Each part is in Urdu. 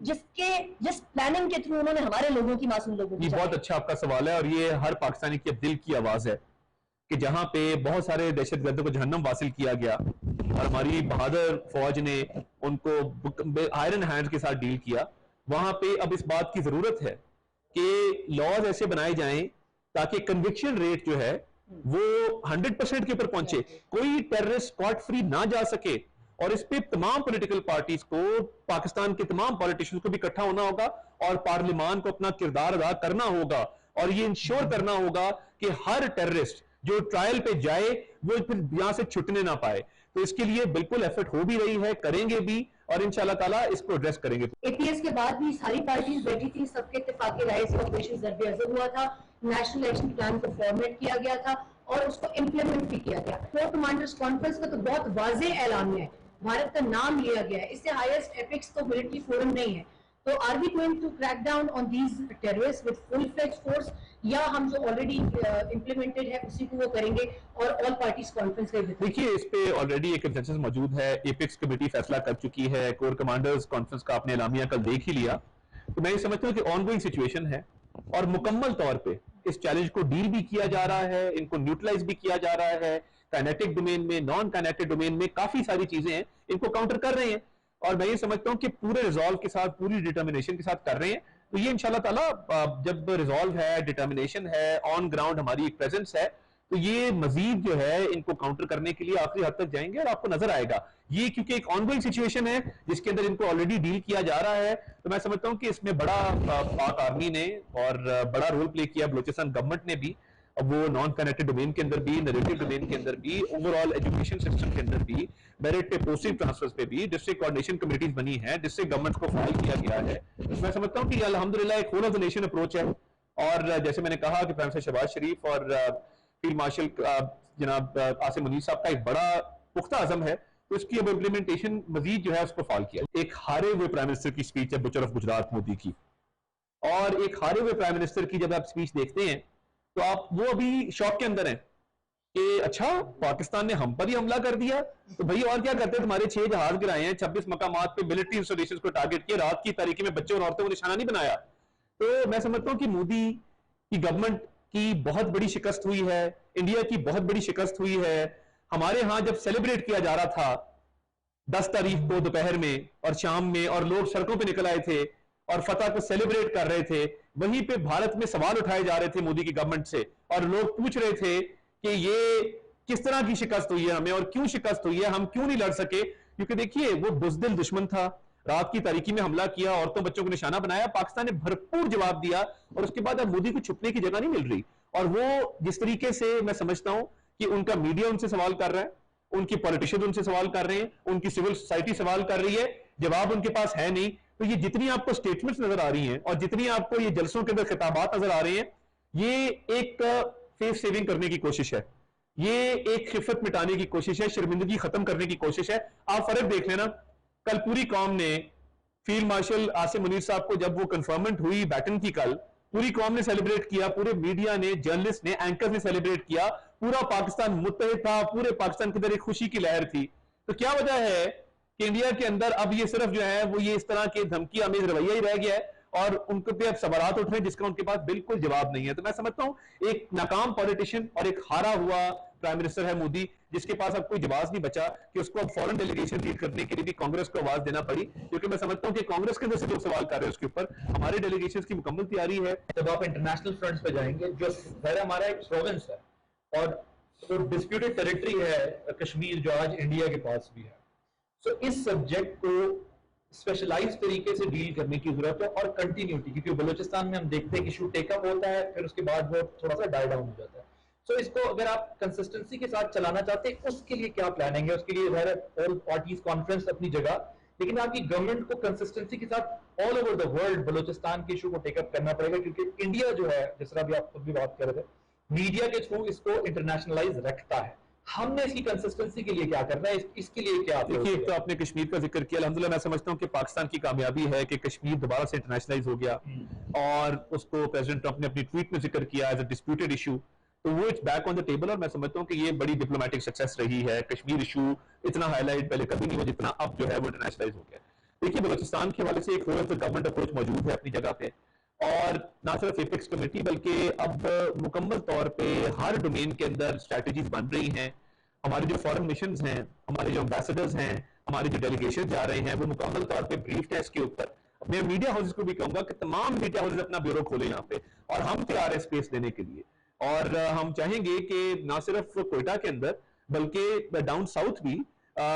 جس پلاننگ کے تھرو انہوں نے ہمارے لوگوں کی معصوم لوگوں کی یہ بہت اچھا آپ کا سوال ہے، اور یہ ہر پاکستانی کی اب دل کی آواز ہے کہ جہاں پہ بہت سارے دہشت گردوں کو جہنم واصل کیا گیا اور ہماری بہادر فوج نے ان کو آئرن ہینڈ کے ساتھ ڈیل کیا، وہاں پہ اب اس بات کی ضرورت ہے کہ لاز ایسے بنائے جائیں تاکہ کنوکشن ریٹ جو ہے وہ 100% کے اوپر پہنچے، کوئی ٹیررسٹ اسپاٹ فری نہ جا سکے، اور اس پہ تمام پولیٹیکل پارٹیز کو، پاکستان کے تمام پولیٹیشنز کو بھی اکٹھا ہونا ہوگا اور پارلیمان کو اپنا کردار ادا کرنا ہوگا، اور یہ انشور کرنا ہوگا کہ ہر ٹیررسٹ جو ٹرائل پہ جائے وہ پھر یہاں سے چھٹنے نہ پائے. تو اس کے لیے بالکل ایفرٹ ہو بھی رہی ہے، کریں گے بھی، اور انشاءاللہ تعالیٰ اس کو ایڈریس کریں گے. اے پی ایس کے بعد بھی ساری پارٹیز بیٹھی تھی، سب کے اتفاق رائے سے آپریشن ضرب عضب ہوا تھا، نیشنل ایکشن پلان کو فارمیٹ کیا گیا تھا اور اس کو امپلیمنٹ بھی کیا گیا. کور کمانڈرز کانفرنس کا تو بہت واضح اعلان ہے، بھارت کا نام لیا گیا ہے، اس سے ہائیسٹ ایپکس تو ملٹری فورم نہیں ہے. تو are we going to crack down on these terrorist with full fledge force, یا ہم جو آلریڈی امپلیمنٹڈ ہے اسی کو وہ کریں گے اور آل پارٹیز کانفرنس کا؟ دیکھیے اس پہ آلریڈی ایک کنسنسس موجود ہے، ایپکس کمیٹی فیصلہ کر چکی ہے، کور کمانڈرز کانفرنس کا آپ نے اعلامیہ کل دیکھ ہی لیا. تو میں یہ سمجھتا ہوں کہ آن گوئنگ سچویشن ہے اور مکمل طور پہ اس چیلنج کو ڈیل بھی کیا جا رہا ہے، ان کو نیوٹرلائز بھی کیا جا رہا ہے. کائنیٹک ڈومین میں، نان کائنیٹک ڈومین میں کافی ساری چیزیں ہیں، ان کو کاؤنٹر کر رہے ہیں، اور میں یہ سمجھتا ہوں کہ پورے ریزالو کے ساتھ، پوری ڈیٹرمنیشن کے ساتھ کر رہے ہیں. تو یہ انشاءاللہ تعالیٰ جب ریزالو ہے، ڈیٹرمنیشن ہے، آن گراؤنڈ ہماری ایک پریزنس ہے، تو یہ مزید جو ہے ان کو کاؤنٹر کرنے کے لیے آخری حد تک جائیں گے، اور آپ کو نظر آئے گا. یہ کیونکہ ایک آن گوئنگ سچویشن ہے جس کے اندر ان کو آلریڈی ڈیل کیا جا رہا ہے، تو میں سمجھتا ہوں کہ اس میں بڑا پاک آرمی نے اور بڑا رول پلے کیا بلوچستان گورنمنٹ نے بھی، وہ نان کنیکٹڈ ڈومین کے اندر بھی، نیریٹو ڈومین کے اندر بھی، اوور آل ایجوکیشن سسٹم کے اندر بھی، میرٹ پہ پوسٹنگ ٹرانسفرز پہ بھی ڈسٹرکٹ کوآرڈینیشن کمیٹیز بنی ہیں، ڈسٹرکٹ گورنمنٹ کو فائل کیا گیا ہے. میں سمجھتا ہوں کہ الحمدللہ ایک whole of the nation approach ہے، اور جیسے میں نے کہا کہ پرائم منسٹر شہباز شریف اور فیلڈ مارشل جناب عاصم منیر صاحب کا ایک بڑا پختہ عزم ہے، تو اس کی اب امپلیمنٹیشن مزید جو ہے اس کو فعال کیا. ایک ہارے ہوئے پرائم منسٹر کی سپیچ ہے بچر آف گجرات مودی کی، اور ایک ہارے ہوئے پرائم منسٹر کی جب آپ سپیچ دیکھتے ہیں تو آپ وہ ابھی شوق کے اندر ہیں کہ اچھا پاکستان نے ہم پر ہی حملہ کر دیا، تو بھئی اور کیا کرتے ہیں، تمہارے 6 جہاز گرائے ہیں، 26 مقامات پہ ملٹری انسٹالیشنز کو ٹارگٹ کیا، رات کی تاریکی میں بچوں اور عورتوں کو نشانہ نہیں بنایا. تو میں سمجھتا ہوں کہ مودی کی گورنمنٹ کی بہت بڑی شکست ہوئی ہے، انڈیا کی بہت بڑی شکست ہوئی ہے. ہمارے ہاں جب سیلیبریٹ کیا جا رہا تھا 10 تاریخ کو دوپہر میں اور شام میں، اور لوگ سڑکوں پہ نکل آئے تھے اور فتح کو سیلیبریٹ کر رہے تھے، وہیں پہ بھارت میں سوال اٹھائے جا رہے تھے مودی کی گورنمنٹ سے، اور لوگ پوچھ رہے تھے کہ یہ کس طرح کی شکست ہوئی ہے ہمیں، اور کیوں شکست ہوئی ہے، ہم کیوں نہیں لڑ سکے. کیونکہ دیکھیے وہ بزدل دشمن تھا، رات کی تاریکی میں حملہ کیا، عورتوں بچوں کو نشانہ بنایا، پاکستان نے بھرپور جواب دیا، اور اس کے بعد اب مودی کو چھپنے کی جگہ نہیں مل رہی. اور وہ جس طریقے سے میں سمجھتا ہوں کہ ان کا میڈیا ان سے سوال کر رہا ہے، ان کی پولیٹیشین ان سے سوال کر رہے ہیں، ان کی سول سوسائٹی سوال کر رہی ہے، جواب ان کے پاس ہے نہیں. تو یہ جتنی آپ کو سٹیٹمنٹس نظر آ رہی ہیں اور جتنی آپ کو یہ جلسوں کے اندر خطابات نظر آ رہے ہیں، یہ ایک فیس سیونگ کرنے کی کوشش ہے، یہ ایک خفت مٹانے کی کوشش ہے، شرمندگی ختم کرنے کی کوشش ہے. آپ فرق دیکھ لینا، کل پوری قوم نے فیلڈ مارشل عاصم منیر صاحب کو جب وہ کنفرمنٹ ہوئی بیٹن کی، کل پوری قوم نے سیلیبریٹ کیا، پورے میڈیا نے، جرنلسٹ نے، اینکر نے سیلیبریٹ کیا، پورا پاکستان متحد تھا، پورے پاکستان کے اندر ایک خوشی کی لہر تھی. تو کیا وجہ ہے کہ انڈیا کے اندر اب یہ صرف جو ہے وہ یہ اس طرح کے دھمکی آمیز رویہ ہی رہ گیا ہے، اور ان کو پہ اب سوالات اٹھ رہے ہیں جس کا ان کے پاس بالکل جواب نہیں ہے. تو میں سمجھتا ہوں ایک ناکام پولیٹیشین اور ایک ہارا ہوا پرائم منسٹر ہے مودی، جس کے پاس اب کوئی جواز نہیں بچا کہ اس کو اب فورن ڈیلیگیشن لیڈ کرنے کے لیے بھی کانگریس کو آواز دینا پڑی. کیونکہ میں سمجھتا ہوں کہ کانگریس کے اندر سے لوگ سوال کر رہے ہیں اس کے اوپر، ہمارے ڈیلیگیشنز کی مکمل تیاری ہے. جب آپ انٹرنیشنل فرنٹس پہ جائیں گے، جو ظاہر ہمارا ایک پروونس ہے اور جو ڈسپیوٹڈ ٹیریٹری ہے کشمیر، جو آج انڈیا کے پاس بھی ہے، سو اس سبجیکٹ کو اسپیشلائز طریقے سے ڈیل کرنے کی ضرورت ہے، اور کنٹینیوٹی، کیونکہ بلوچستان میں ہم دیکھتے ہیں کہ ایشو ٹیک اپ ہوتا ہے، پھر اس کے بعد وہ تھوڑا سا ڈائی ڈاؤن ہو جاتا ہے. سو اس کو اگر آپ کنسسٹنسی کے ساتھ چلانا چاہتے ہیں، اس کے لیے کیا پلاننگ ہے؟ اس کے لیے ظاہر ہے آل پارٹیز کانفرنس اپنی جگہ، لیکن آپ کی گورنمنٹ کو کنسسٹنسی کے ساتھ all over the world Balochistan کے ایشو کو ٹیک اپ کرنا پڑے گا. کیونکہ انڈیا جو ہے، جس طرح بھی آپ خود بھی بات کر رہے تھے، میڈیا کے تھرو اس کو انٹرنیشنلائز رکھتا ہے. ہم نے اس کی کنسسٹنسی کے لیے کیا کرنا ہے، اس کے لیے کیا؟ دیکھیے ایک تو آپ نے کشمیر کا ذکر کیا، الحمدللہ میں سمجھتا ہوں کہ پاکستان کی کامیابی ہے کہ کشمیر دوبارہ سے انٹرنیشنلائز ہو گیا، اور اس کو پریزیڈنٹ ٹرمپ نے اپنی ٹویٹ میں ذکر کیا ایز اے ڈسپیوٹڈ ایشو. تو وہ it's back on the table, اور میں سمجھتا ہوں کہ یہ بڑی ڈپلومیٹک سکسیس رہی ہے. کشمیر ایشو اتنا ہائی لائٹ پہلے کبھی نہیں ہوا جتنا اب جو ہے وہ انٹرنیشنلائز ہو گیا. دیکھیے بلوچستان کے حوالے سے ایک whole of the government approach موجود ہے اپنی جگہ پہ, اور نہ صرف ایپیکس کمیٹی بلکہ اب مکمل طور پہ ہر ڈومین کے اندر اسٹریٹجیز بن رہی ہیں. ہمارے جو فارن مشنز ہیں, ہمارے جو امبیسڈرز ہیں, ہمارے جو ڈیلیگیشن جا رہے ہیں, وہ مکمل طور پہ بریف ہے اس کے اوپر. میں میڈیا ہاؤسز کو بھی کہوں گا کہ تمام میڈیا ہاؤسز اپنا بیورو کھولیں یہاں پہ, اور ہم تیار ہیں اسپیس دینے کے لیے. اور ہم چاہیں گے کہ نہ صرف کوئٹہ کے اندر بلکہ ڈاؤن ساؤتھ بھی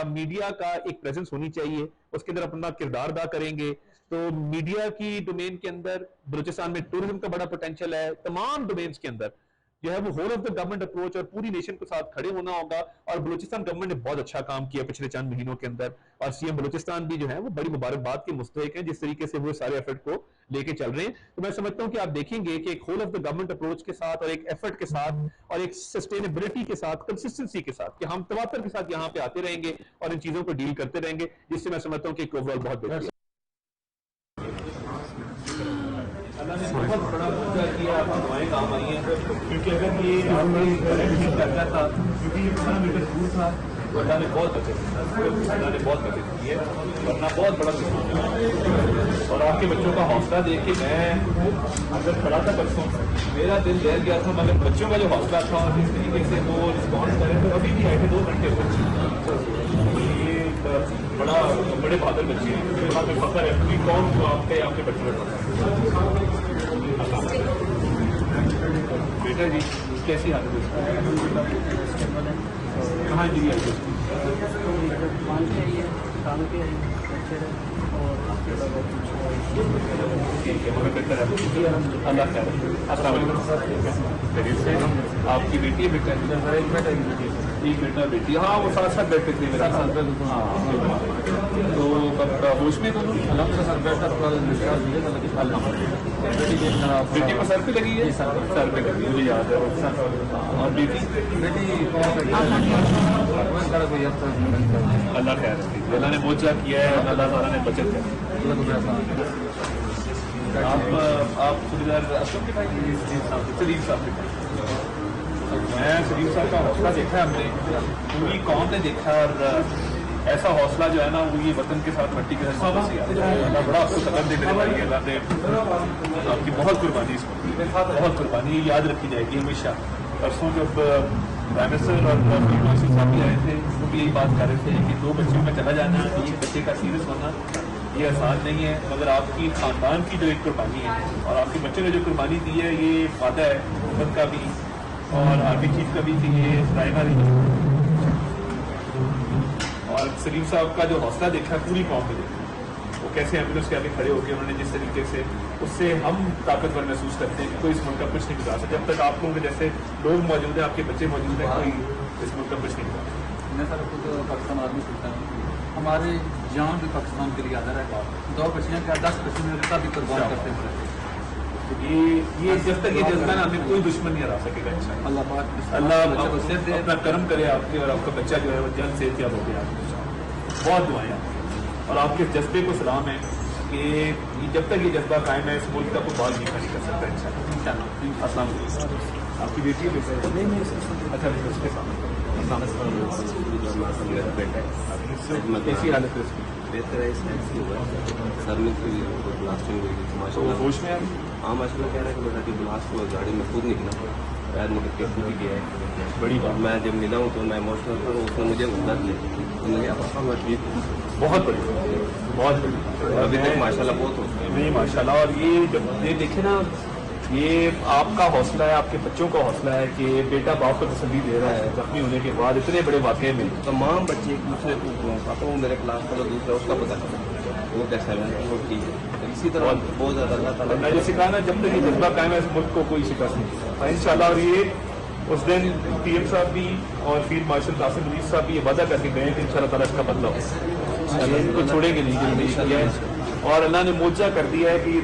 میڈیا کا ایک پریزنس ہونی چاہیے, اس کے اندر اپنا کردار ادا کریں گے. تو میڈیا کی ڈومین کے اندر بلوچستان میں ٹورزم کا بڑا پوٹینشل ہے, تمام ڈومینز کے اندر جو ہے وہ whole of the government approach اور پوری نیشن کے ساتھ کھڑے ہونا ہوگا. اور بلوچستان گورنمنٹ نے بہت اچھا کام کیا پچھلے چند مہینوں کے اندر, اور سی ایم بلوچستان بھی جو ہے وہ بڑی مبارکباد کے مستحق ہیں جس طریقے سے وہ سارے ایفرٹ کو لے کے چل رہے ہیں. تو میں سمجھتا ہوں کہ آپ دیکھیں گے کہ ایک whole of the government approach کے ساتھ اور ایک ایفرٹ کے ساتھ اور ایک سسٹینیبلٹی کے ساتھ, کنسسٹنسی کے ساتھ, کہ ہم تواتر کے ساتھ یہاں پہ آتے رہیں گے اور ان چیزوں کو ڈیل کرتے رہیں گے, جس سے میں سمجھتا ہوں کہ ایک اوورآل بہت بہتر ہے. اللہ نے بہت بڑا موقع کیا, آپ دعائیں کام آئی ہیں, کیونکہ اگر یہ کرتا تھا کیونکہ یہ 15 میٹر دور تھا, اللہ نے بہت بچت کی, اللہ نے بہت بچت کی ہے, ورنہ بہت بڑا نقصان ہے. اور آپ کے بچوں کا حوصلہ دیکھ کے میں اگر کھڑا تھا پرسوں, میرا دل لہر گیا تھا, مگر بچوں کا جو حوصلہ تھا اور جس طریقے سے وہ رسپانس کرے تو ابھی بھی آئے تھے 2 گھنٹے بڑا بڑے بہادر بچے ہیں, میرے وہاں پہ فخر ہے پوری قوم کو آپ کے بچوں میں. بیٹا جی کیسی حالت ہے, کہاں جی آئی ٹھیک ہے, مگر بہتر ہے, اللہ خیر. السلام علیکم. آپ کی بیٹی ہے بیٹا؟ ایک بیٹا بیٹی, ہاں وہ ساتھ ساتھ بیٹھے تھے میرا ساتھ. ہاں تو ہوش میں دونوں بیٹی کو سر پہ لگی ہے, سر پہ لگی مجھے یاد ہے. اور بیٹی اللہ خیر رکھے, اللہ نے موجہ کیا ہے, اللہ تعالیٰ نے بچت ہے. آپ سریدار اشوک کے بھائی سلیم صاحب کے بھائی, میں سلیم صاحب کا حوصلہ دیکھا ہے, ہم نے پوری قوم نے دیکھا, اور ایسا حوصلہ جو ہے نا وہ یہ وطن کے ساتھ مٹی کے ساتھ اللہ بڑا آپ کو قدر دے میرے بھائی. اللہ نے آپ کی بہت قربانی, اس کو بہت قربانی یاد رکھی جائے گی ہمیشہ. پرسوں جب پرائم منسٹر اور منسٹر صاحب بھی آئے تھے وہ بھی یہی بات کر رہے تھے کہ 2 بچوں میں چلا جانا, ایک بچے کا سیریس ہونا یہ آسان نہیں ہے, مگر آپ کی خاندان کی جو ایک قربانی ہے اور آپ کے بچوں نے جو قربانی دی ہے یہ وعدہ ہے حکومت کا بھی اور آرمی چیف کا بھی کہ یہ رائنا نہیں. اور سلیم صاحب کا جو حوصلہ دیکھا پوری قوم نے دیکھا, وہ کیسے ایمبولینس کے آگے کھڑے ہو کے انہوں نے جس طریقے سے, اس سے ہم طاقتور محسوس کرتے ہیں کہ کوئی اس ملک کا کچھ نہیں گزار سکتا. جب تک آپ لوگوں کے جیسے لوگ موجود ہیں, آپ کے بچے موجود ہیں, کوئی اس ملک کا کچھ نہیں گزار سکتا. میں سر خود پاکستان آرمی سلتا ہوں, ہمارے جان بھی پاکستان کے لیے آدھا ہے. 2 بچیاں کیا 10 بچے میں رہتا بھی قربان کرتے ہیں. یہ جب تک یہ جذبہ نا ہمیں کوئی دشمن نہیں ہرا سکے گا انشاءاللہ. اللہ پاک اللہ اپنا کرم کرے آپ کے, اور آپ کا بچہ جو ہے وہ جلد صحت یاب ہو گیا. بہت دعائیں, اور آپ کے جذبے کو سلام ہے کہ جب تک یہ جذبہ قائم ہے اس ملک کا کوئی بال نہیں کر سکتا انشاءاللہ. السلام علیکم. آپ کی بیٹی ہے اچھا اس کے سامنے کیسی حالت ہے اس کی؟ بہتر ہے, اس سر میں بلاسٹنگ ہوئی, ہوش میں ہاں ماشاء اللہ کہہ رہا ہے کہ بیٹا کہ بلاسٹ ہوا, گاڑی میں خود نکلا, پیر نکل کے خود ہی گیا ہے. بڑی بات. میں جب ملا ہوں تو میں ایموشنل تھا, اس نے مجھے درد لیا, بہت بڑی, بہت بڑی. ابھی تک ماشاء اللہ بہت ہوتا ہے. نہیں ماشاء اللہ. اور یہ جب یہ دیکھیں نا, یہ آپ کا حوصلہ ہے, آپ کے بچوں کا حوصلہ ہے کہ بیٹا باپ کو تسلی دے رہا ہے زخمی ہونے کے بعد اتنے بڑے واقعے میں. تمام بچے ایک دوسرے کو پاپا وہ میرے کلاس کا دوسرا اس کا پتہ چلا وہ کیسا ہے, وہ ٹھیک ہے. اسی طرح بہت زیادہ اللہ تعالیٰ میں جیسے کہا نا, جب تک یہ جذبہ قائم ہے اس ملک کو کوئی شکست نہیں ان شاء اللہ. اور یہ اس دن پی ایم صاحب بھی اور فیلڈ مارشل قاسم عزیز صاحب بھی یہ وعدہ کر کے گئے کہ ان شاء اللہ تعالیٰ اس کا بدلہ ہو, ان کو چھوڑیں گے نہیں. اور اللہ نے موجہ کر دیا ہے کہ یہ